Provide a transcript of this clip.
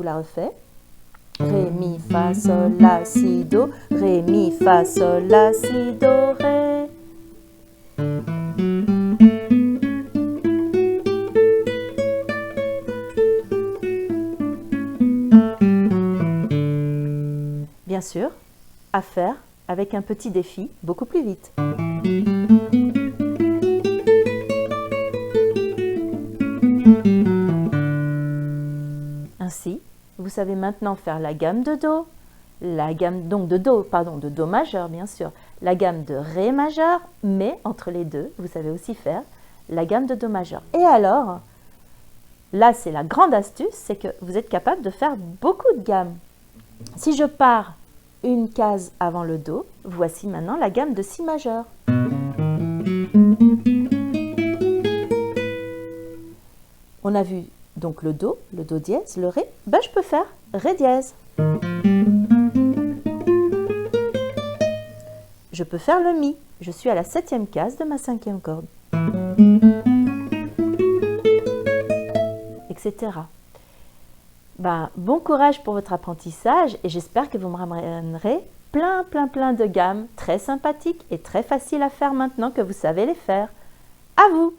vous la refais. Ré, mi, fa, sol, la, si, do. Ré, mi, fa, sol, la, si, do, ré. Bien sûr, à faire avec un petit défi beaucoup plus vite. Ainsi, vous savez maintenant faire la gamme de Do, la gamme donc de Do majeur bien sûr, la gamme de Ré majeur, mais entre les deux, vous savez aussi faire la gamme de Do majeur. Et alors, là c'est la grande astuce, c'est que vous êtes capable de faire beaucoup de gammes. Si je pars une case avant le Do, voici maintenant la gamme de Si majeur. On a vu donc le Do dièse, le Ré, je peux faire Ré dièse. Je peux faire le Mi, je suis à la 7e case de ma 5e corde. Etc. Bon courage pour votre apprentissage et j'espère que vous me ramènerez plein de gammes très sympathiques et très faciles à faire maintenant que vous savez les faire. À vous!